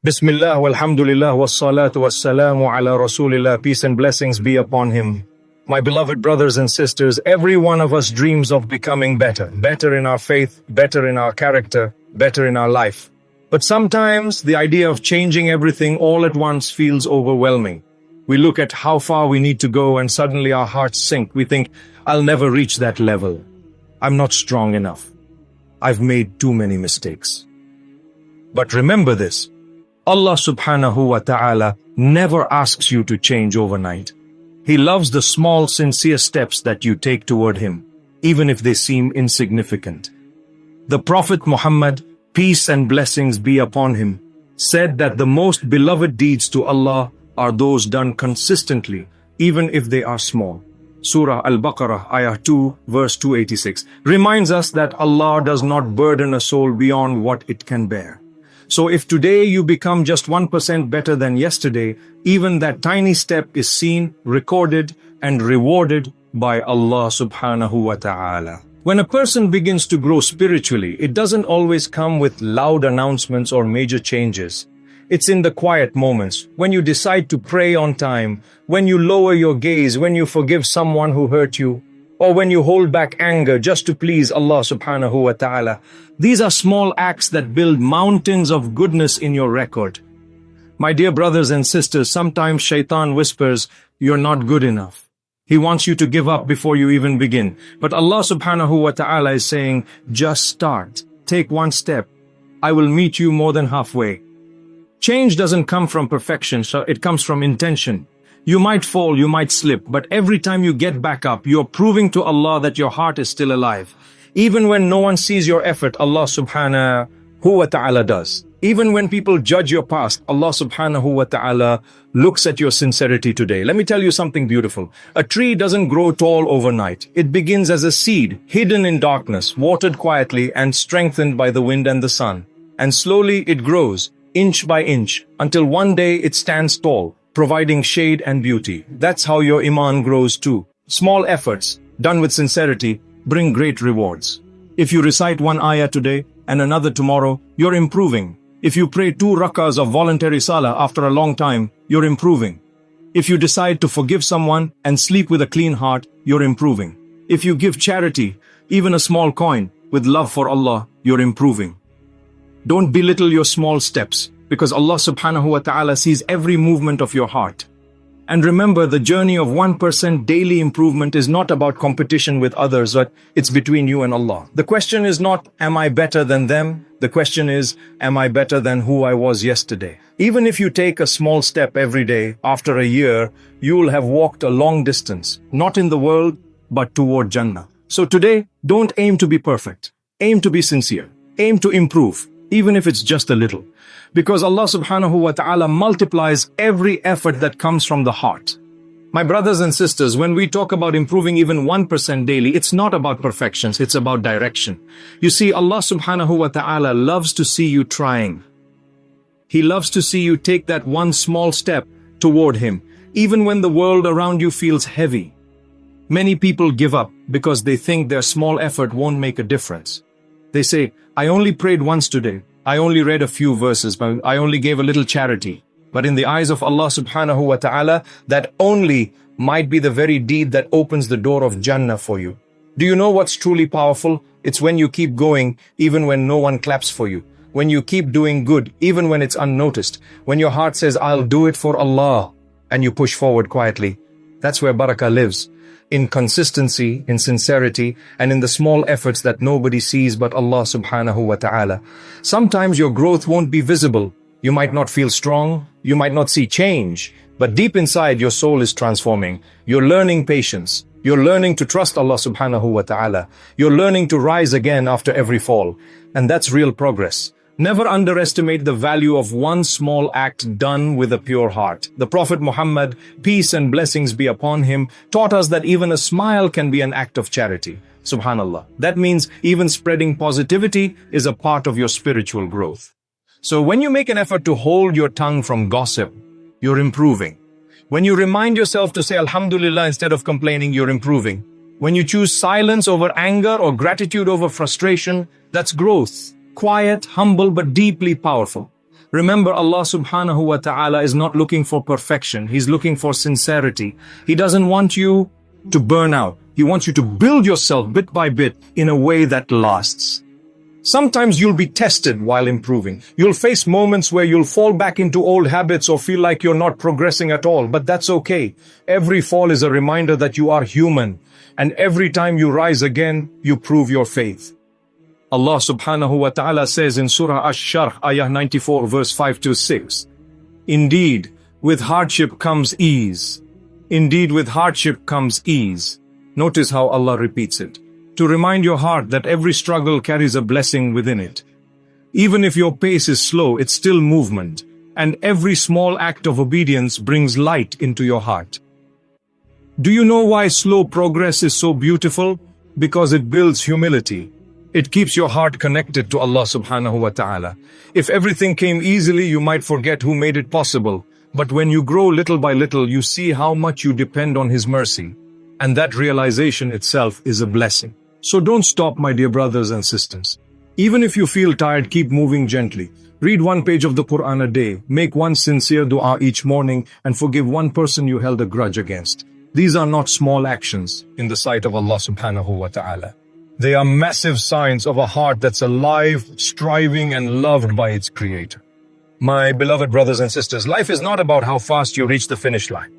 Bismillah, walhamdulillah, wassalatu wassalamu ala rasulillah. Peace and blessings be upon him. My beloved brothers and sisters, every one of us dreams of becoming better. Better in our faith, better in our character, better in our life. But sometimes the idea of changing everything all at once feels overwhelming. We look at how far we need to go and suddenly our hearts sink. We think, I'll never reach that level. I'm not strong enough. I've made too many mistakes. But remember this. Allah subhanahu wa ta'ala never asks you to change overnight. He loves the small, sincere steps that you take toward Him, even if they seem insignificant. The Prophet Muhammad, peace and blessings be upon him, said that the most beloved deeds to Allah are those done consistently, even if they are small. Surah Al-Baqarah, Ayah 2, verse 286, reminds us that Allah does not burden a soul beyond what it can bear. So if today you become just 1% better than yesterday, even that tiny step is seen, recorded, and rewarded by Allah subhanahu wa ta'ala. When a person begins to grow spiritually, it doesn't always come with loud announcements or major changes. It's in the quiet moments, when you decide to pray on time, when you lower your gaze, when you forgive someone who hurt you, or when you hold back anger just to please Allah subhanahu wa ta'ala. These are small acts that build mountains of goodness in your record. My dear brothers and sisters, sometimes shaitan whispers, you're not good enough. He wants you to give up before you even begin. But Allah subhanahu wa ta'ala is saying, just start. Take one step. I will meet you more than halfway. Change doesn't come from perfection, so it comes from intention. You might fall, you might slip, but every time you get back up, you're proving to Allah that your heart is still alive. Even when no one sees your effort, Allah subhanahu wa ta'ala does. Even when people judge your past, Allah subhanahu wa ta'ala looks at your sincerity today. Let me tell you something beautiful. A tree doesn't grow tall overnight. It begins as a seed, hidden in darkness, watered quietly and strengthened by the wind and the sun. And slowly it grows, inch by inch, until one day it stands tall, providing shade and beauty. That's how your iman grows too. Small efforts, done with sincerity, bring great rewards. If you recite one ayah today and another tomorrow, you're improving. If you pray 2 rakahs of voluntary salah after a long time, you're improving. If you decide to forgive someone and sleep with a clean heart, you're improving. If you give charity, even a small coin, with love for Allah, you're improving. Don't belittle your small steps, because Allah subhanahu wa ta'ala sees every movement of your heart. And remember, the journey of 1% daily improvement is not about competition with others, but it's between you and Allah. The question is not, am I better than them? The question is, am I better than who I was yesterday? Even if you take a small step every day, after a year, you'll have walked a long distance, not in the world, but toward Jannah. So today, don't aim to be perfect. Aim to be sincere. Aim to improve, even if it's just a little. Because Allah subhanahu wa ta'ala multiplies every effort that comes from the heart. My brothers and sisters, when we talk about improving even 1% daily, it's not about perfections, it's about direction. You see, Allah subhanahu wa ta'ala loves to see you trying. He loves to see you take that one small step toward Him, even when the world around you feels heavy. Many people give up because they think their small effort won't make a difference. They say, I only prayed once today. I only read a few verses, but I only gave a little charity. But in the eyes of Allah subhanahu wa ta'ala, that only might be the very deed that opens the door of Jannah for you. Do you know what's truly powerful? It's when you keep going, even when no one claps for you. When you keep doing good, even when it's unnoticed. When your heart says, I'll do it for Allah, and you push forward quietly. That's where barakah lives. In consistency, in sincerity, and in the small efforts that nobody sees but Allah subhanahu wa ta'ala. Sometimes your growth won't be visible. You might not feel strong, you might not see change, but deep inside your soul is transforming. You're learning patience. You're learning to trust Allah subhanahu wa ta'ala. You're learning to rise again after every fall. And that's real progress. Never underestimate the value of one small act done with a pure heart. The Prophet Muhammad, peace and blessings be upon him, taught us that even a smile can be an act of charity. Subhanallah. That means even spreading positivity is a part of your spiritual growth. So when you make an effort to hold your tongue from gossip, you're improving. When you remind yourself to say Alhamdulillah instead of complaining, you're improving. When you choose silence over anger or gratitude over frustration, that's growth. Quiet, humble, but deeply powerful. Remember, Allah subhanahu wa ta'ala is not looking for perfection. He's looking for sincerity. He doesn't want you to burn out. He wants you to build yourself bit by bit in a way that lasts. Sometimes you'll be tested while improving. You'll face moments where you'll fall back into old habits or feel like you're not progressing at all, but that's okay. Every fall is a reminder that you are human, and every time you rise again, you prove your faith. Allah subhanahu wa ta'ala says in Surah Ash-Sharh, ayah 94, verse 5 to 6, Indeed, with hardship comes ease. Indeed, with hardship comes ease. Notice how Allah repeats it, to remind your heart that every struggle carries a blessing within it. Even if your pace is slow, it's still movement, and every small act of obedience brings light into your heart. Do you know why slow progress is so beautiful? Because it builds humility. It keeps your heart connected to Allah subhanahu wa ta'ala. If everything came easily, you might forget who made it possible. But when you grow little by little, you see how much you depend on His mercy. And that realization itself is a blessing. So don't stop, my dear brothers and sisters. Even if you feel tired, keep moving gently. Read one page of the Quran a day. Make one sincere dua each morning and forgive one person you held a grudge against. These are not small actions in the sight of Allah subhanahu wa ta'ala. They are massive signs of a heart that's alive, striving, and loved by its Creator. My beloved brothers and sisters, life is not about how fast you reach the finish line.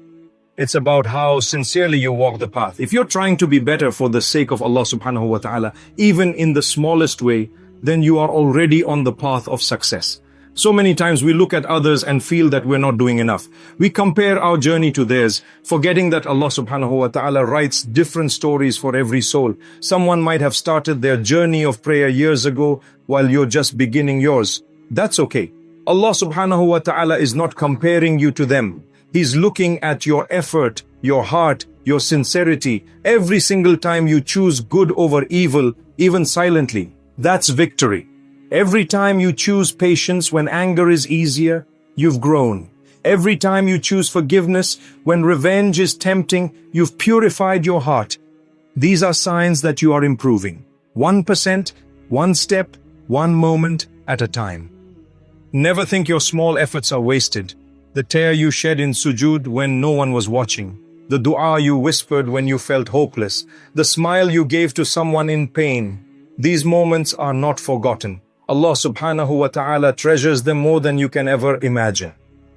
It's about how sincerely you walk the path. If you're trying to be better for the sake of Allah subhanahu wa ta'ala, even in the smallest way, then you are already on the path of success. So many times we look at others and feel that we're not doing enough. We compare our journey to theirs, forgetting that Allah subhanahu wa ta'ala writes different stories for every soul. Someone might have started their journey of prayer years ago while you're just beginning yours. That's okay. Allah subhanahu wa ta'ala is not comparing you to them. He's looking at your effort, your heart, your sincerity. Every single time you choose good over evil, even silently, that's victory. Every time you choose patience when anger is easier, you've grown. Every time you choose forgiveness when revenge is tempting, you've purified your heart. These are signs that you are improving. 1%, one step, one moment at a time. Never think your small efforts are wasted. The tear you shed in sujood when no one was watching. The dua you whispered when you felt hopeless. The smile you gave to someone in pain. These moments are not forgotten. Allah subhanahu wa ta'ala treasures them more than you can ever imagine.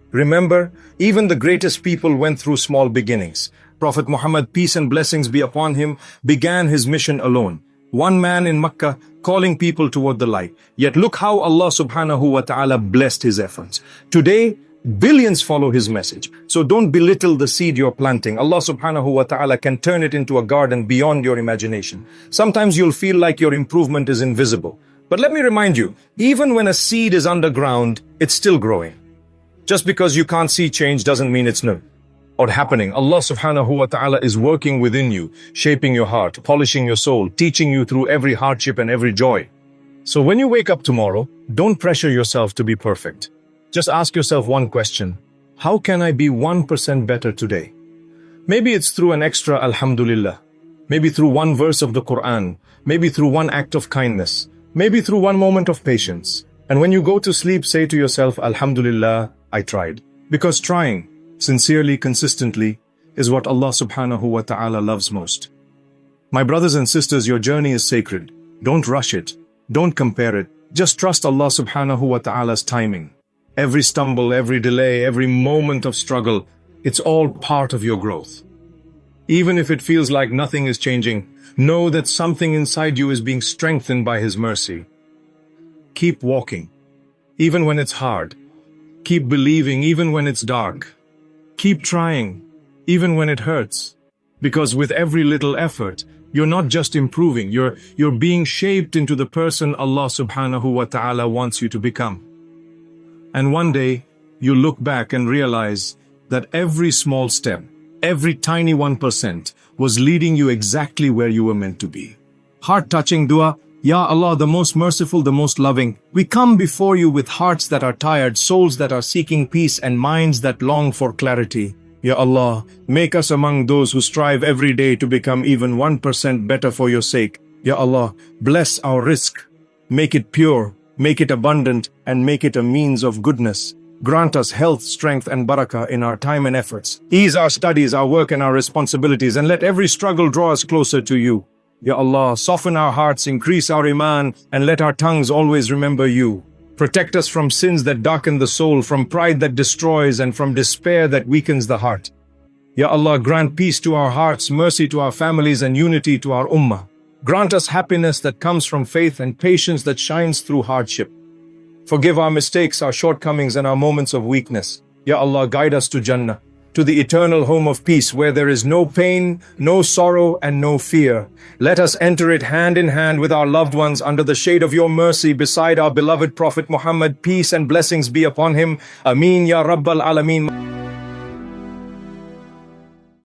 Remember, even the greatest people went through small beginnings. Prophet Muhammad, peace and blessings be upon him, began his mission alone. One man in Mecca calling people toward the light. Yet look how Allah subhanahu wa ta'ala blessed his efforts. Today, billions follow his message. So don't belittle the seed you're planting. Allah subhanahu wa ta'ala can turn it into a garden beyond your imagination. Sometimes you'll feel like your improvement is invisible. But let me remind you, even when a seed is underground, it's still growing. Just because you can't see change doesn't mean it's not or happening. Allah subhanahu wa ta'ala is working within you, shaping your heart, polishing your soul, teaching you through every hardship and every joy. So when you wake up tomorrow, don't pressure yourself to be perfect. Just ask yourself one question. How can I be 1% better today? Maybe it's through an extra alhamdulillah. Maybe through one verse of the Quran. Maybe through one act of kindness. Maybe through one moment of patience. And when you go to sleep, say to yourself, Alhamdulillah, I tried. Because trying, sincerely, consistently, is what Allah subhanahu wa ta'ala loves most. My brothers and sisters, your journey is sacred. Don't rush it. Don't compare it. Just trust Allah subhanahu wa ta'ala's timing. Every stumble, every delay, every moment of struggle, it's all part of your growth. Even if it feels like nothing is changing, know that something inside you is being strengthened by His mercy. Keep walking, even when it's hard. Keep believing, even when it's dark. Keep trying, even when it hurts. Because with every little effort, you're not just improving, you're being shaped into the person Allah subhanahu wa ta'ala wants you to become. And one day, you look back and realize that every small step, every tiny 1% was leading you exactly where you were meant to be. Heart-touching dua, Ya Allah, the most merciful, the most loving, we come before you with hearts that are tired, souls that are seeking peace, and minds that long for clarity. Ya Allah, make us among those who strive every day to become even 1% better for your sake. Ya Allah, bless our rizq. Make it pure, make it abundant, and make it a means of goodness. Grant us health, strength, and barakah in our time and efforts. Ease our studies, our work, and our responsibilities, and let every struggle draw us closer to you. Ya Allah, soften our hearts, increase our iman, and let our tongues always remember you. Protect us from sins that darken the soul, from pride that destroys, and from despair that weakens the heart. Ya Allah, grant peace to our hearts, mercy to our families, and unity to our ummah. Grant us happiness that comes from faith and patience that shines through hardship. Forgive our mistakes, our shortcomings, and our moments of weakness. Ya Allah, guide us to Jannah, to the eternal home of peace where there is no pain, no sorrow, and no fear. Let us enter it hand in hand with our loved ones under the shade of your mercy beside our beloved Prophet Muhammad, peace and blessings be upon him. Ameen Ya Rabbal Alameen.